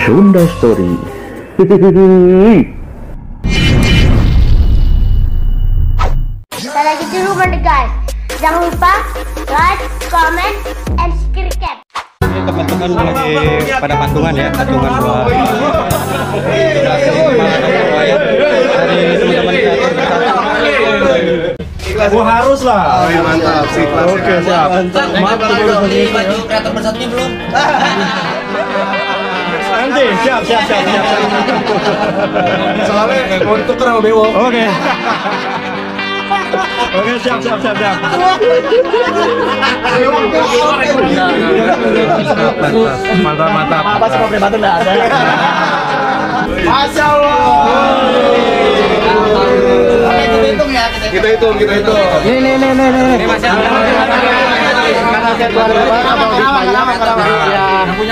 Sunda Story. Kita lagi di rumah nih guys. Jangan lupa like, comment, and subscribe. Ini teman-teman lagi pada patungan ya, patungan buat dari teman-teman Oh harus lah. Oh, ya, mantap sih. Oke siap. Mantap beli baju kreator bersatunya belum? Nanti siap. Soalnya mau ditukar sama Bewo. Oke. Oke siap. Mantap. Apa sih mau beli batu nggak ada? Masya Allah. Kita hitung ya. Kita hitung. Ini masih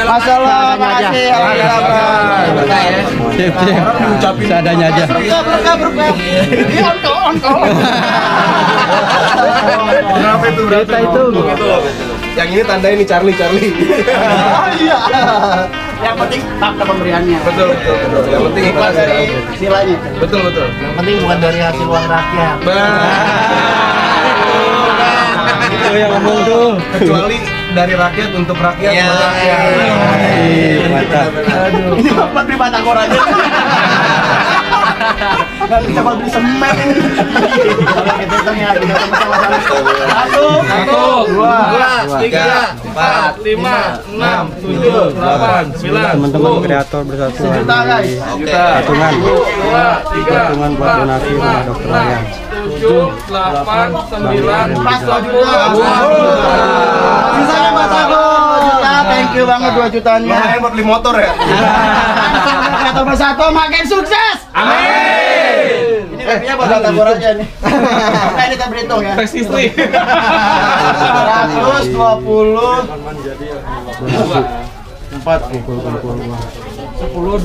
Masalah makasih. Orang diucapin seadanya aja. Berapa itu? Kita hitung. Yang ini tanda ini Charlie. Iya. yang penting fakta pemberiannya. Betul. Yang penting ikhlas dari silanya. Betul. Yang penting bukan dari hasil uang rakyat. Itu yang ngomong tuh. Kecuali dari rakyat untuk rakyat. Iya. Mantap. Ini bapak beli batagor aja. Nggak bisa buat beli semen ini. Kalau kita hitung ya, kita sama-sama. 1, 2, 3, 4, 5, 6, 7, 8, 9. Teman-teman kreator bersatu. Juta guys. Patungan. Patungan buat donasi rumah dokter Ryan. 7, 8, 9, Pas 2 juta. Sisanya Mas Agus 2 juta. Thank you banget 2 jutanya. Lumayan buat beli motor ya. Kata bersatu makin sukses. Amin. Ini lebihnya buat batagor aja nih. Nah, ini kita berhitung ya. Tes istri. 120 Kumpul uang. 10 20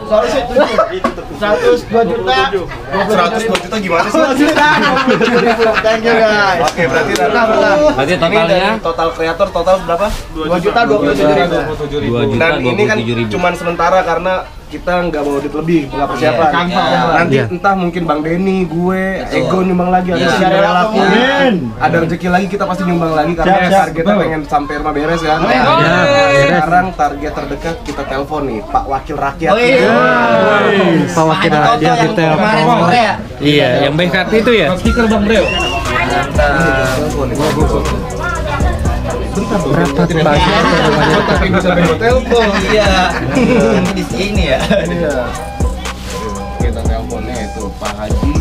sorry sih 100 2 juta 102 juta gimana sih? 2 juta 27.000. Thank you guys. Oke, berarti Berarti ini dari total kreator total berapa? 2 juta 27.000. Dan ini kan cuman sementara karena kita nggak mau duit lebih, nggak persiapan. Nanti entah mungkin Bang Denny, gue, Ego nyumbang lagi, ada si lakuin, ada rezeki lagi kita pasti nyumbang lagi karena targetnya pengen sampai rumah beres kan. Sekarang target terdekat kita telepon nih Pak Wakil Rakyat. Pak Wakil dia di telepon. Iya, yang baik hati itu ya. Stiker Bang Breo. Berapa tuh lagi? Tapi bisa telepon. Iya. Di sini ya. Iya. Kita teleponnya itu Pak Haji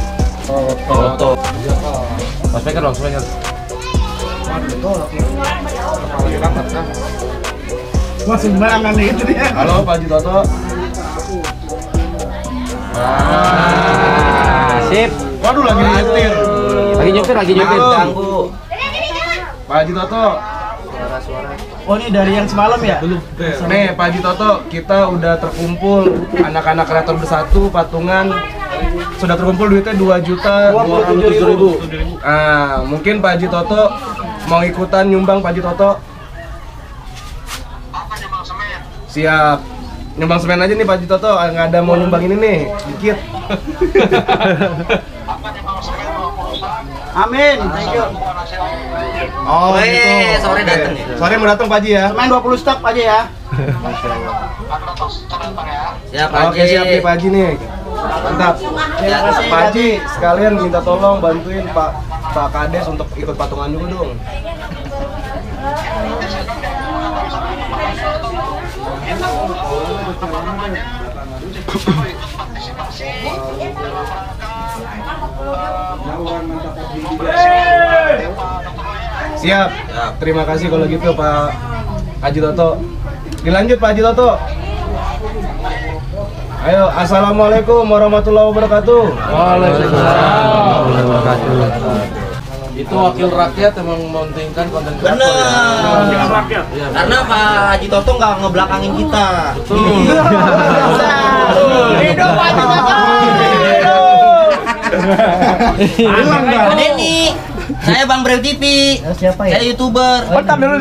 Toto. Mas speaker dong, speaker. Wah, sembarangan nih itu dia. Halo Pak Haji Toto. Sip. Waduh lagi nyetir. Lagi nyupir. Halo. Pak Haji Toto. Oh, ini dari yang semalam ya? Belum. Nih Pak Haji Toto, kita udah terkumpul anak-anak kreator bersatu patungan sudah terkumpul duitnya 2.207.000. Ah, mungkin Pak Haji Toto mau ikutan nyumbang Pak Haji Toto? Siap. Nyumbang semen aja nih Pak Haji Toto, nggak ada mau nyumbang ini nih, dikit. Amin. Thank you. Oh, gitu. sore Oke. datang ya. Sore mau datang Pak Haji ya? Main 20 stok aja ya. Siap, Oke, siap nih Pak Haji nih. Mantap. Terima kasih, Pak Haji, sekalian minta tolong bantuin Pak Kades untuk ikut patungan juga dong. Siap. Terima kasih kalau gitu Pak Haji Toto. Dilanjut Pak Haji Toto. Ayo, assalamualaikum warahmatullahi wabarakatuh. Waalaikumsalam warahmatullahi wabarakatuh. Itu wakil rakyat emang mementingkan konten kreator. Bener. Rakyat. Karena Pak Haji Toto nggak ngebelakangin kita. Hidup Pak Haji Toto. Pak Denny. Saya Bang Breu TV. Siapa ya? Saya YouTuber. Bentar dulu.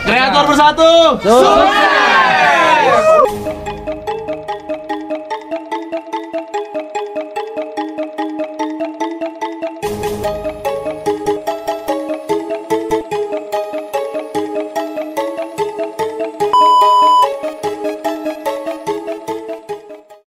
Kreator bersatu. Sukses.